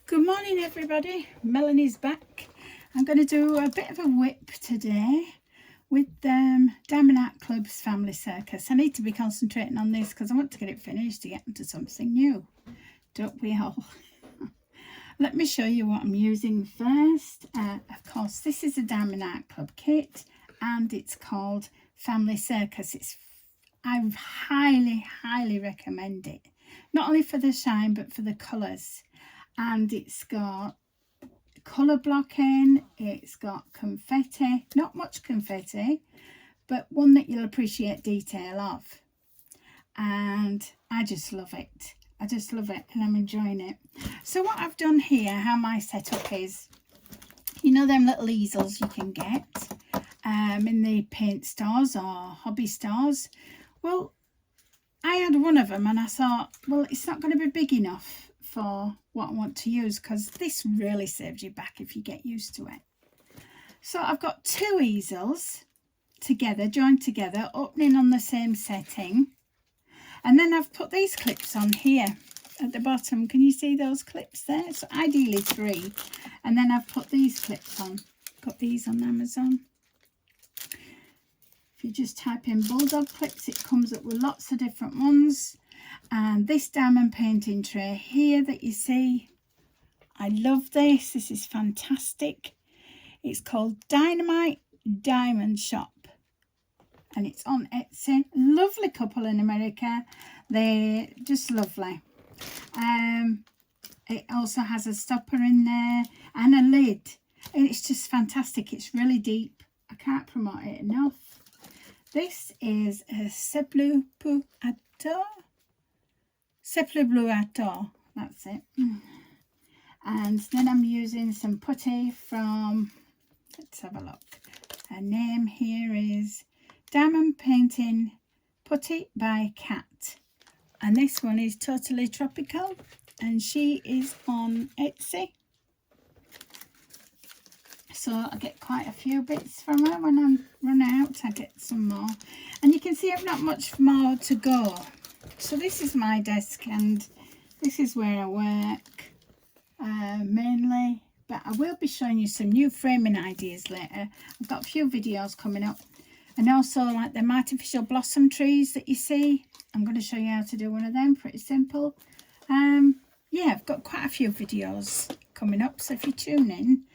Good morning everybody, Melanie's back. I'm going to do a bit of a whip today with Diamond Art Club's Family Circus. I need to be concentrating on this because I want to get it finished to get into something new. Don't we all? Let me show you what I'm using first. Of course, this is a Diamond Art Club kit and it's called Family Circus. I highly recommend it. Not only for the shine but for the colours. And it's got colour blocking, it's got confetti, not much confetti, but one that you'll appreciate detail of. And I just love it. I just love it and I'm enjoying it. So what I've done here, how my setup is, you know them little easels you can get in the paint stores or hobby stores. Well, I had one of them and I thought, well, it's not going to be big enough for what I want to use because this really saves you back if you get used to it. So I've got two easels together, joined together, opening on the same setting, and then I've put these clips on here at the bottom. Can you see those clips there? So ideally 3, and then I've put these clips on. Got these on Amazon. If you just type in bulldog clips, it comes up with lots of different ones. And this diamond painting tray here that you see, I love this. This is fantastic. It's called Dynamite Diamond Shop and it's on Etsy. Lovely couple in America. They're just lovely. It also has a stopper in there and a lid. And it's just fantastic. It's really deep. I can't promote it enough. This is a Sepulbluator, that's it. And then I'm using some putty from, let's have a look. Her name here is Diamond Painting Putty by Cat. And this one is totally tropical and she is on Etsy. So I get quite a few bits from her. When I run out, I get some more. And you can see I've not much more to go. So this is my desk and this is where I work mainly, but I will be showing you some new framing ideas later. I've got a few videos coming up, and also like them artificial blossom trees that you see, I'm going to show you how to do one of them. Pretty simple. Yeah, I've got quite a few videos coming up, so if you tune in.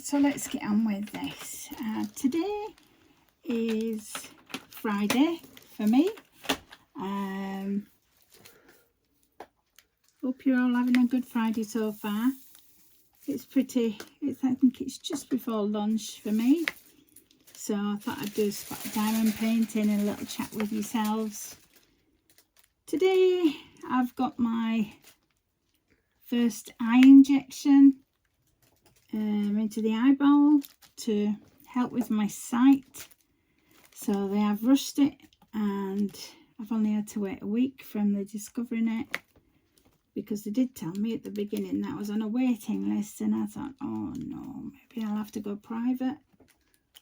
So let's get on with this. Today is Friday for me. Hope you're all having a good Friday so far. It's pretty, I think it's just before lunch for me. So I thought I'd do a spot of diamond painting and a little chat with yourselves. Today I've got my first eye injection into the eyeball to help with my sight. So they have rushed it and I've only had to wait a week from the discovering it, because they did tell me at the beginning that I was on a waiting list, and I thought, oh no, maybe I'll have to go private,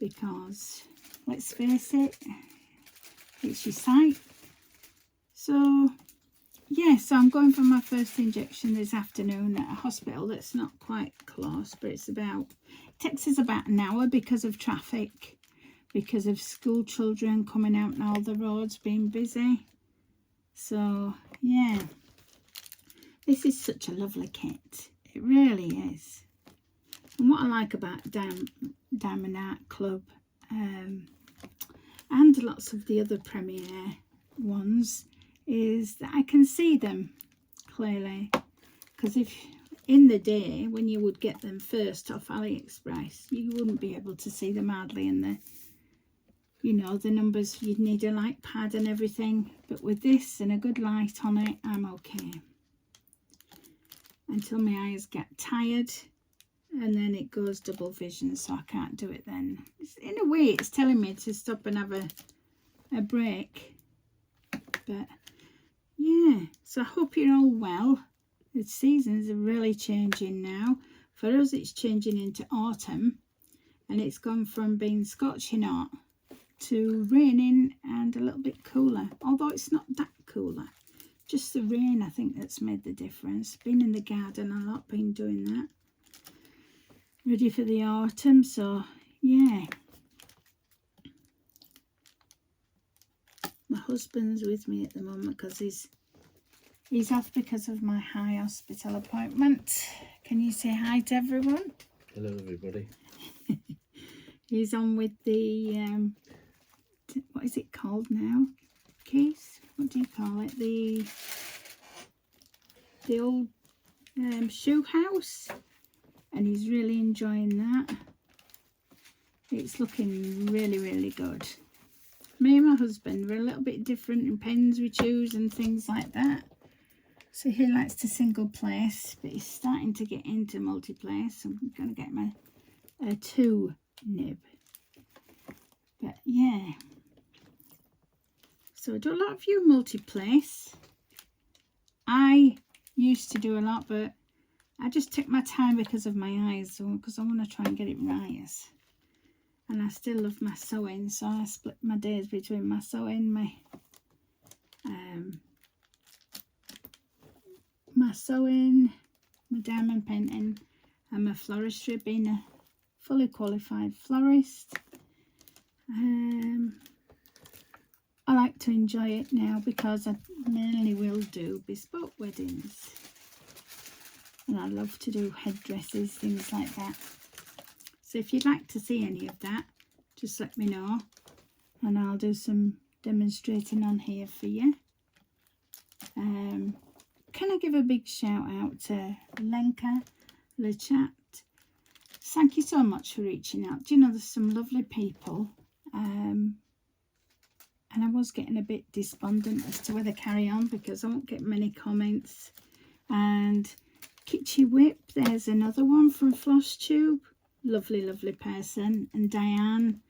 because let's face it, it's your sight. So yeah, so I'm going for my first injection this afternoon at a hospital that's not quite close, but it takes us about an hour because of traffic, because of school children coming out and all the roads being busy. So yeah, this is such a lovely kit. It really is. And what I like about Diamond Art Club and lots of the other premiere ones is that I can see them clearly. Because if in the day when you would get them first off AliExpress, you wouldn't be able to see them hardly in the, you know, the numbers. You'd need a light pad and everything, but with this and a good light on it, I'm okay. Until my eyes get tired and then it goes double vision, so I can't do it then. In a way it's telling me to stop and have a break, but yeah. So I hope you're all well. The seasons are really changing now. For us it's changing into autumn, and it's gone from being scorching hot to raining and a little bit cooler, although it's not that cooler, just the rain, I think, that's made the difference. Been in the garden a lot, been doing that. Ready for the autumn, so yeah. My husband's with me at the moment because he's off because of my high hospital appointment. Can you say hi to everyone? Hello, everybody. He's on with the what is it called now, Keith? What do you call it? The old shoe house, and he's really enjoying that. It's looking really, really good. Me and my husband, we're a little bit different in pens we choose and things like that. So he likes to single place, but he's starting to get into multi-place. I'm going to get him a 2 nib. But yeah. So I do a lot of you multi-place. I used to do a lot, but I just took my time because of my eyes, so because I want to try and get it right. And I still love my sewing, so I split my days between my sewing, my diamond painting, and my floristry, being a fully qualified florist. I like to enjoy it now because I mainly will do bespoke weddings, and I love to do headdresses, things like that. So if you'd like to see any of that, just let me know, and I'll do some demonstrating on here for you. Can I give a big shout out to Lenka Lechat? Thank you so much for reaching out. Do you know, there's some lovely people, and I was getting a bit despondent as to whether carry on because I won't get many comments. And Kitchy Whip, there's another one from FlossTube. Lovely, lovely person. And Diane,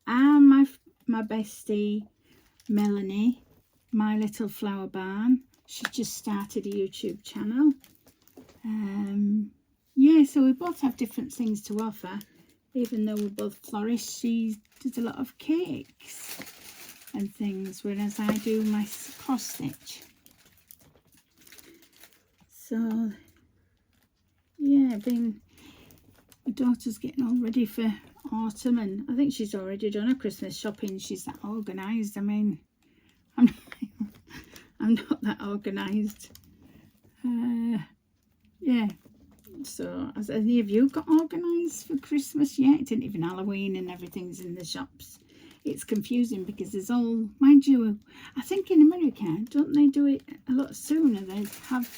and my bestie Melanie, My Little Flower Barn. She just started a YouTube channel. Yeah, so we both have different things to offer. Even though we're both florists, she does a lot of cakes and things, whereas I do my cross stitch. So yeah, my daughter's getting all ready for autumn, and I think she's already done her Christmas shopping. She's that organised. I mean, I'm not that organised. Yeah. So, has any of you got organised for Christmas yet? It isn't even Halloween and everything's in the shops. It's confusing because there's all, mind you, I think in America, don't they do it a lot sooner? They have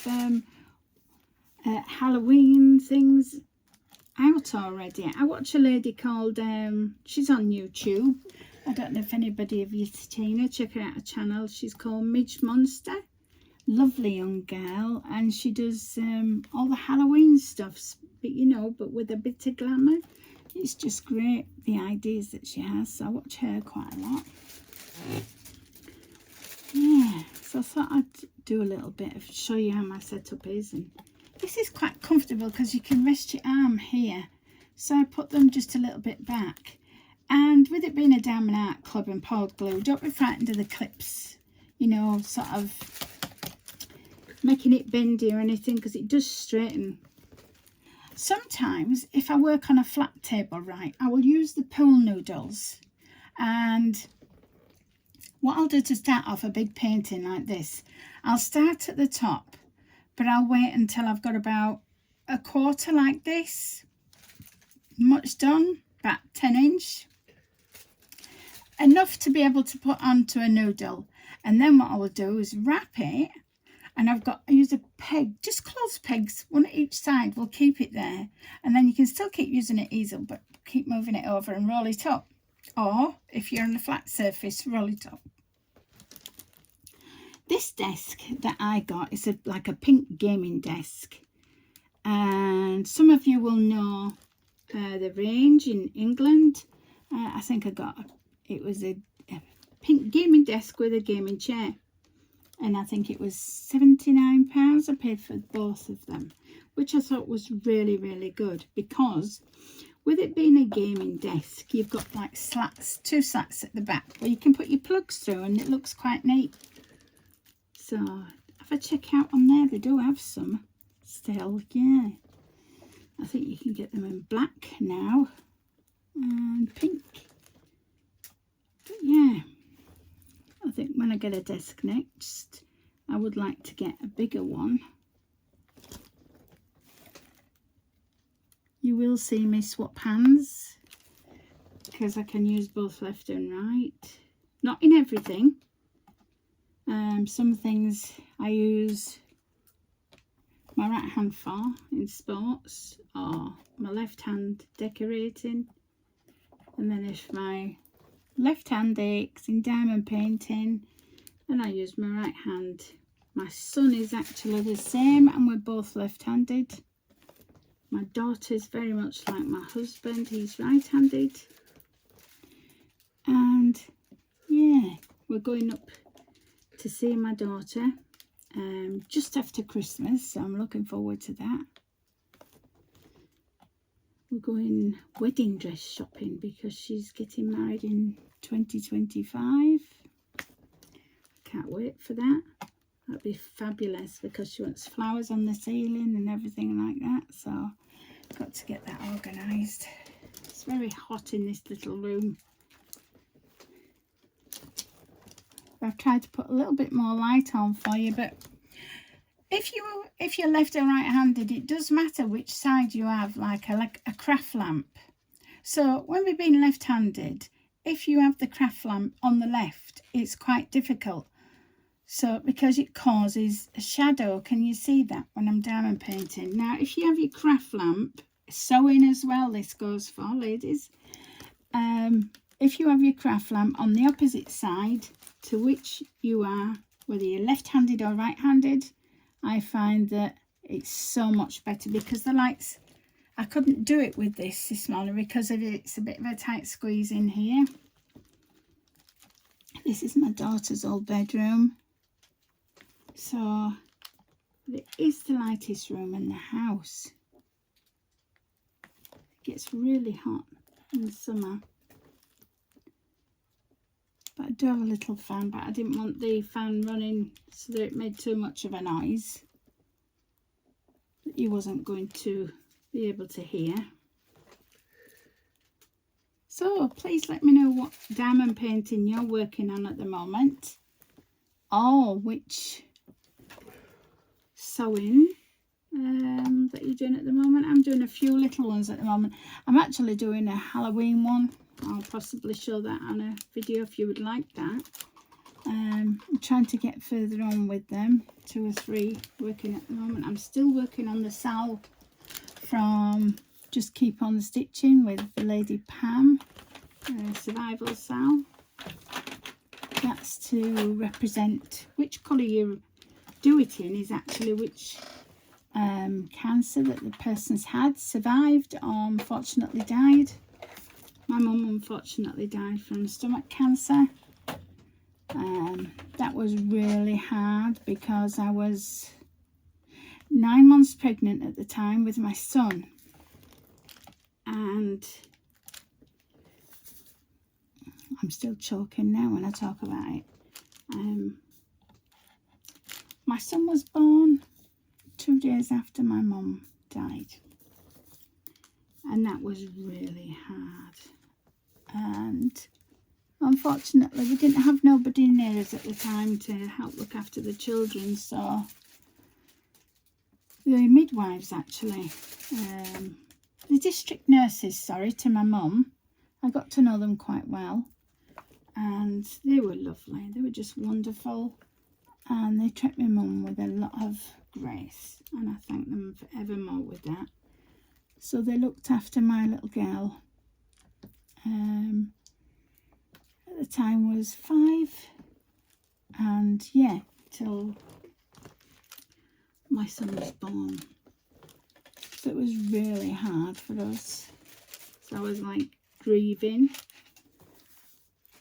Halloween things out already. I watch a lady called, she's on YouTube. I don't know if anybody of you seen her. Check her out, her channel. She's called Midge Monster. Lovely young girl, and she does all the Halloween stuff, but you know, but with a bit of glamour. It's just great, the ideas that she has, so I watch her quite a lot. Yeah, so I thought I'd do a little bit of show you how my setup is. And this is quite comfortable because you can rest your arm here, so I put them just a little bit back. And with it being a Diamond Art Club and poured glue, don't be frightened of the clips, you know, sort of making it bendy or anything, because it does straighten. Sometimes if I work on a flat table, right, I will use the pool noodles, and what I'll do to start off a big painting like this, I'll start at the top, but I'll wait until I've got about a quarter like this, much done, about 10-inch, enough to be able to put onto a noodle. And then what I will do is wrap it. And I use a peg, just close pegs, one at each side will keep it there. And then you can still keep using an easel, but keep moving it over and roll it up. Or, if you're on a flat surface, roll it up. This desk that I got is like a pink gaming desk. And some of you will know the range in England. I think it was a pink gaming desk with a gaming chair. And I think it was £79 I paid for both of them, which I thought was really, really good, because with it being a gaming desk, you've got like slats, 2 slats at the back where you can put your plugs through, and it looks quite neat. So I have a check out on there. They do have some still, yeah. I think you can get them in black now and pink. But yeah, I think when I get a desk next, I would like to get a bigger one. You will see me swap hands because I can use both left and right. Not in everything. Some things I use my right hand for in sports, or my left hand decorating. And then if my left hand aches in diamond painting, then I use my right hand. My son is actually the same, and we're both left-handed. My daughter's very much like my husband, he's right-handed. And yeah, we're going up to see my daughter just after Christmas, so I'm looking forward to that. We're going wedding dress shopping because she's getting married in 2025. Can't wait for that. That'd be fabulous because she wants flowers on the ceiling and everything like that, so I've got to get that organised. It's very hot in this little room. I've tried to put a little bit more light on for you, but if you're left and right-handed, it does matter which side you have, like a craft lamp. So when we've been left-handed, if you have the craft lamp on the left, it's quite difficult. So because it causes a shadow, can you see that when I'm diamond painting? Now, if you have your craft lamp, sewing as well, this goes for ladies. If you have your craft lamp on the opposite side to which you are, whether you're left-handed or right-handed, I find that it's so much better because the lights, I couldn't do it with this morning because of it's a bit of a tight squeeze in here. This is my daughter's old bedroom. So it is the lightest room in the house. It gets really hot in the summer. But I do have a little fan, but I didn't want the fan running so that it made too much of a noise that you wasn't going to be able to hear. So please let me know what diamond painting you're working on at the moment, or which sewing that you're doing at the moment. I'm doing a few little ones at the moment. I'm actually doing a Halloween one. I'll possibly show that on a video if you would like that. I'm trying to get further on with them, 2 or 3 working at the moment. I'm still working on the Sal from Just Keep On Stitching with the Lady Pam, Survival Sal. That's to represent which colour you do it in is actually which cancer that the person's had, survived, or unfortunately died. My mum unfortunately died from stomach cancer. That was really hard because I was 9 months pregnant at the time with my son. And I'm still choking now when I talk about it. My son was born 2 days after my mum died. And that was really hard. And unfortunately we didn't have nobody near us at the time to help look after the children, so the midwives actually, the district nurses, sorry, to my mum, I got to know them quite well, and they were lovely, they were just wonderful, and they treated my mum with a lot of grace, and I thank them forevermore with that. So they looked after my little girl. At the time was 5, and yeah, till my son was born. So it was really hard for us. So I was like grieving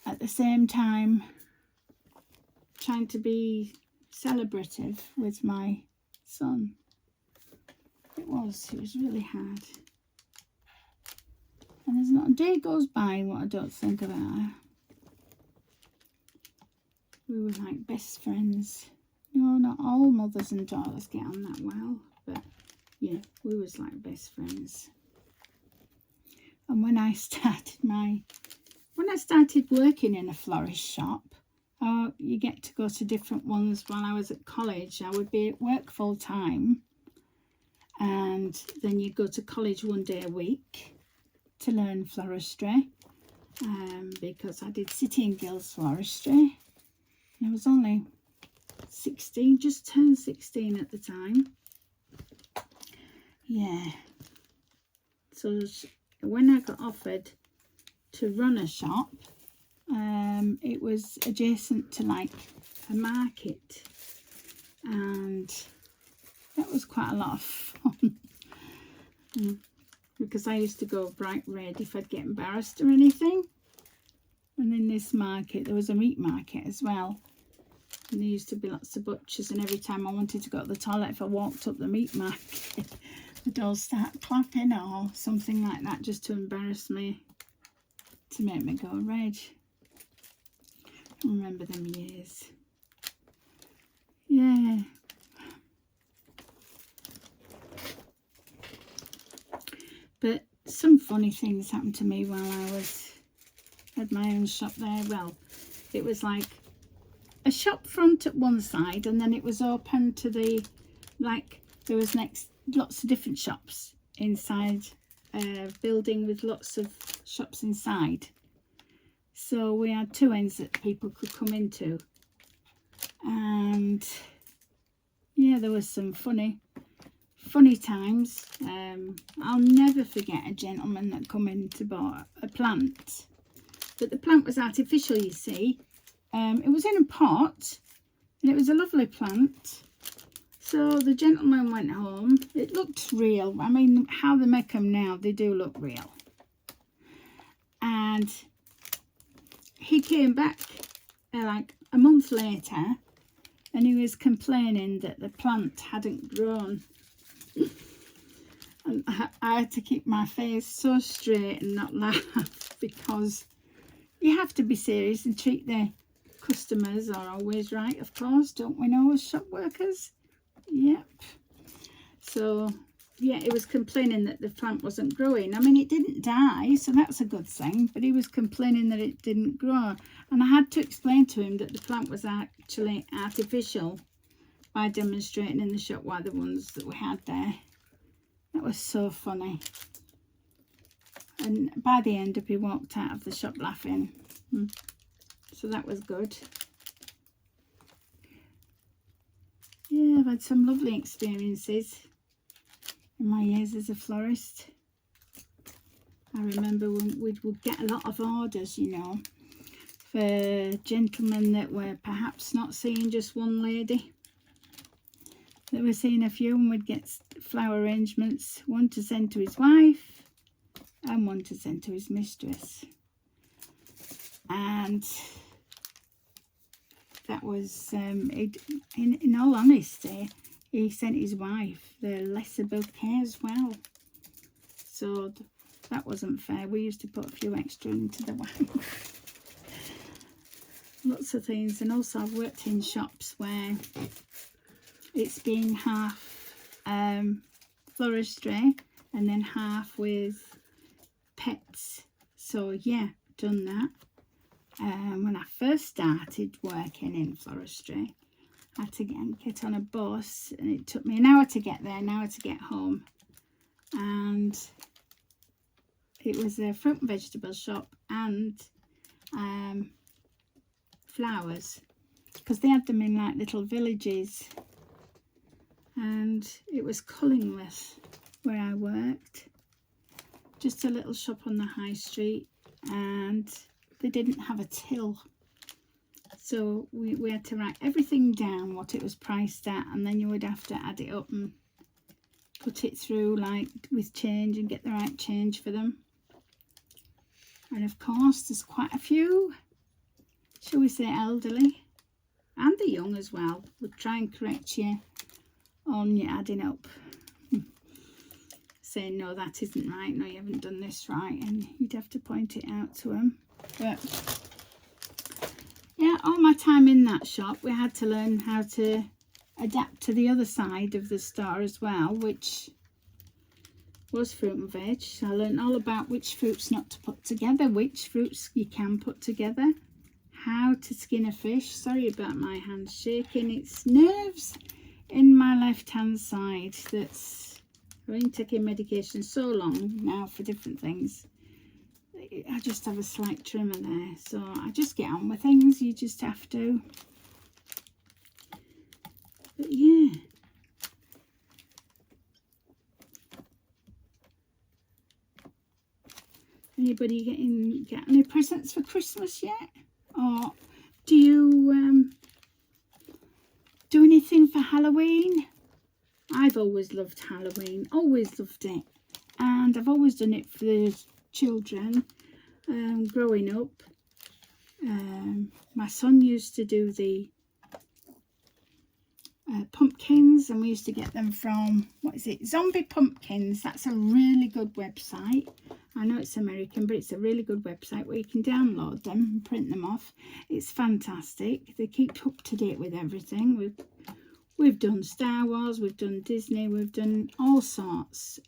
at the same time, trying to be celebrative with my son. It was really hard. And there's not a day goes by what I don't think about her. We were like best friends. No, not all mothers and daughters get on that well, but yeah, we was like best friends. And when I started working in a florist shop, you get to go to different ones. While I was at college, I would be at work full time, and then you'd go to college one day a week to learn floristry, because I did City and Guilds floristry. And I was only 16, just turned 16 at the time. Yeah. So when I got offered to run a shop, it was adjacent to like a market, and that was quite a lot of fun. Because I used to go bright red if I'd get embarrassed or anything. And in this market there was a meat market as well, and there used to be lots of butchers, and every time I wanted to go to the toilet, if I walked up the meat market, the dolls start clapping or something like that, just to embarrass me, to make me go red. I remember them years. Yeah. But some funny things happened to me while I had my own shop there. Well, it was like a shop front at one side, and then it was open to the, like, there was lots of different shops inside a building with lots of shops inside. So we had two ends that people could come into, and yeah, there was some funny times. I'll never forget a gentleman that come in to buy a plant, but the plant was artificial, you see. It was in a pot, and it was a lovely plant. So the gentleman went home. It looked real. I mean, how they make them now, they do look real. And he came back like a month later, and he was complaining that the plant hadn't grown. And I had to keep my face so straight and not laugh, because you have to be serious and treat the customers are always right, of course, don't we know, as shop workers? Yep. So yeah, he was complaining that the plant wasn't growing. I mean, it didn't die, so that's a good thing, but he was complaining that it didn't grow, and I had to explain to him that the plant was actually artificial by demonstrating in the shop why the ones that we had there. That was so funny. And by the end of it, he walked out of the shop laughing. So that was good. Yeah, I've had some lovely experiences in my years as a florist. I remember when we would get a lot of orders, you know, for gentlemen that were perhaps not seeing just one lady, that were seeing a few, and we'd get flower arrangements, one to send to his wife and one to send to his mistress. And that was, in all honesty, he sent his wife the lesser bouquet as well. So that wasn't fair. We used to put a few extra into the wife. Lots of things. And also I've worked in shops where it's been half floristry and then half with pets. So yeah, done that. When I first started working in floristry, I had to get on a bus, and it took me an hour to get there, an hour to get home. And it was a fruit and vegetable shop and flowers, because they had them in like little villages. And it was Cullingworth where I worked, just a little shop on the high street, and they didn't have a till, so we had to write everything down, what it was priced at, and then you would have to add it up and put it through like with change and get the right change for them. And of course there's quite a few, shall we say, elderly and the young as well, would try and correct you on your adding up, saying no, that isn't right, no, you haven't done this right, and you'd have to point it out to them. But yeah, all my time in that shop, we had to learn how to adapt to the other side of the star as well, which was fruit and veg. So I learned all about which fruits not to put together, which fruits you can put together, how to skin a fish. Sorry about my hand shaking, it's nerves in my left hand side. That's, I've been taking medication so long now for different things. I just have a slight tremor there, so I just get on with things. You just have to. But yeah, anybody get any presents for Christmas yet? Or do you do anything for Halloween? I've always loved Halloween, always loved it, and I've always done it for the children. Growing up, my son used to do the pumpkins, and we used to get them from, what is it, Zombie Pumpkins. That's a really good website. I know it's American, but it's a really good website where you can download them and print them off. It's fantastic. They keep up to date with everything. We've done Star Wars, we've done Disney, we've done all sorts.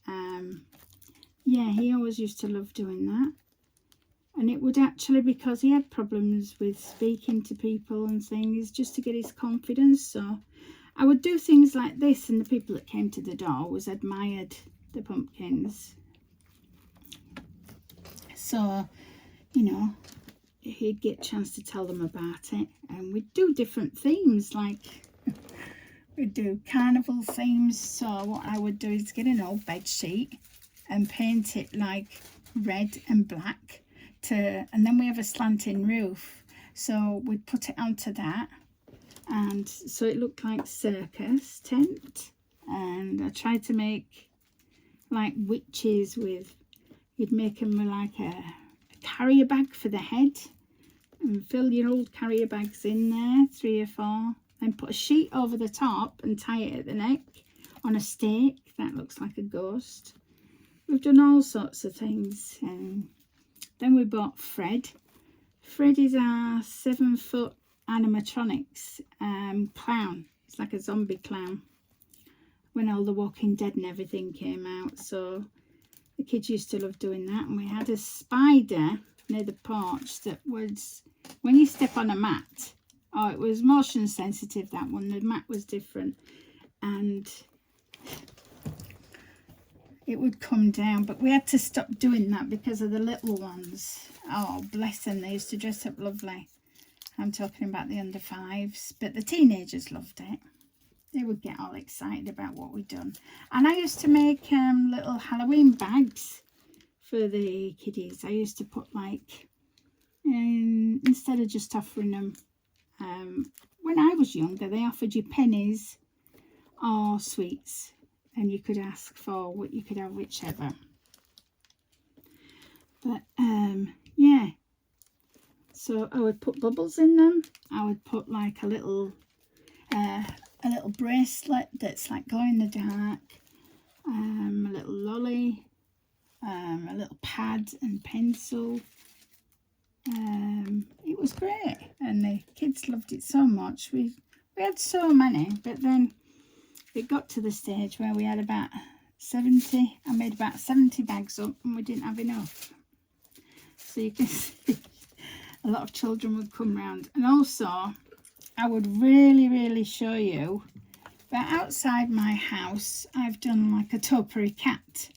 Yeah, he always used to love doing that. And it would actually, because he had problems with speaking to people and things, just to get his confidence. So I would do things like this, and the people that came to the door always admired the pumpkins. So, you know, he'd get a chance to tell them about it. And we'd do different themes, like we'd do carnival themes. So what I would do is get an old bed sheet and paint it like red and black. And then we have a slanting roof, so we'd put it onto that, and so it looked like circus tent. And I tried to make like witches with, you'd make them with like a carrier bag for the head, and fill your old carrier bags in there, 3 or 4, then put a sheet over the top and tie it at the neck on a stake. That looks like a ghost. We've done all sorts of things. And then we bought Fred. Fred is our 7-foot animatronics clown. It's like a zombie clown. When all the Walking Dead and everything came out, so the kids used to love doing that. And we had a spider near the porch that was, when you step on a mat, oh, it was motion sensitive, that one. The mat was different, and it would come down, but we had to stop doing that because of the little ones. Oh, bless them, they used to dress up lovely. I'm talking about the under 5s, but the teenagers loved it. They would get all excited about what we'd done. And I used to make little Halloween bags for the kiddies. I used to put like, instead of just offering them, when I was younger, they offered you pennies or sweets. And you could ask for what you could have, whichever. But yeah, so I would put bubbles in them. I would put like a little bracelet that's like glow in the dark, a little lolly, a little pad and pencil. It was great, and the kids loved it so much. We had so many, but then it got to the stage where we had about 70. I made about 70 bags up, and we didn't have enough. So you can see a lot of children would come round. And also, I would really show you that outside my house, I've done like a topiary cat.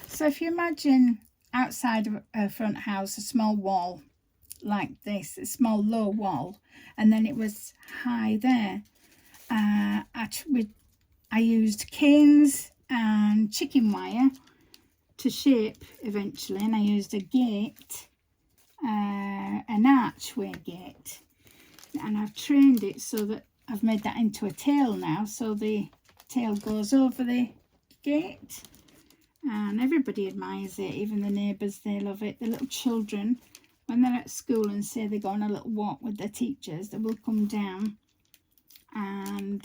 So if you imagine outside of a front house, a small wall like this, a small low wall, and then it was high there. I used canes and chicken wire to shape eventually, and I used a gate, an archway gate, and I've trained it so that I've made that into a tail now, so the tail goes over the gate, and everybody admires it. Even the neighbours, they love it. The little children, when they're at school and say they go on a little walk with their teachers, they will come down and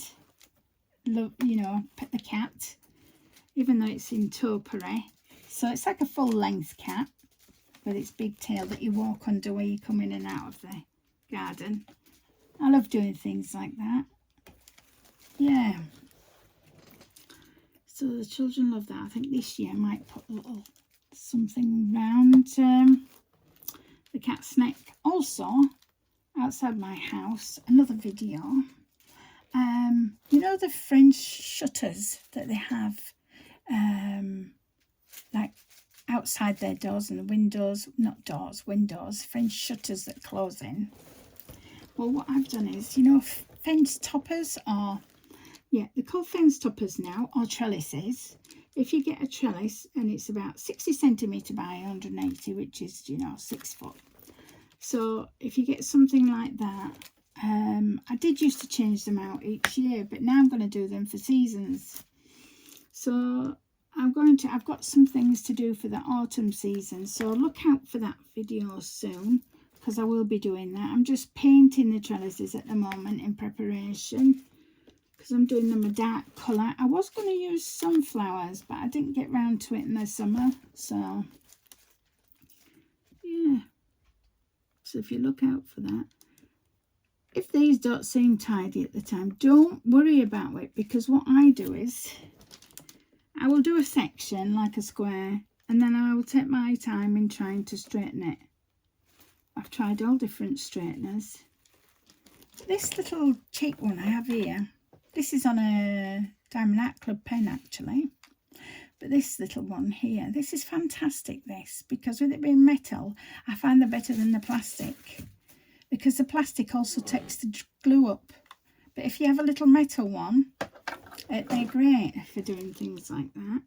love, you know, pet the cat, even though it's in topiary. So it's like a full length cat with its big tail that you walk under where you come in and out of the garden. I love doing things like that. yeah. So the children love that. I think this year I might put a little something round the cat's neck. Also, outside my house, another video. You know the French shutters that they have, like outside their doors and the windows, not doors, windows, French shutters that close in. Well, what I've done is, you know, fence toppers are, yeah, they're called fence toppers now, or trellises. If you get a trellis and it's about 60 centimetre by 180, which is, you know, 6 foot. So if you get something like that, I did used to change them out each year, but now I'm going to do them for seasons. So I've got some things to do for the autumn season. So look out for that video soon, because I will be doing that. I'm just painting the trellises at the moment in preparation, because I'm doing them a dark colour. I was going to use sunflowers, but I didn't get round to it in the summer. So, yeah. So if you look out for that. If these don't seem tidy at the time, don't worry about it, because what I do is I will do a section like a square, and then I will take my time in trying to straighten it. I've tried all different straighteners. This little cheap one I have here, this is on a Diamond Art Club pen actually, but this little one here, this is fantastic, this, because with it being metal, I find they're better than the plastic, because the plastic also takes the glue up. But if you have a little metal one, they're great for doing things like that.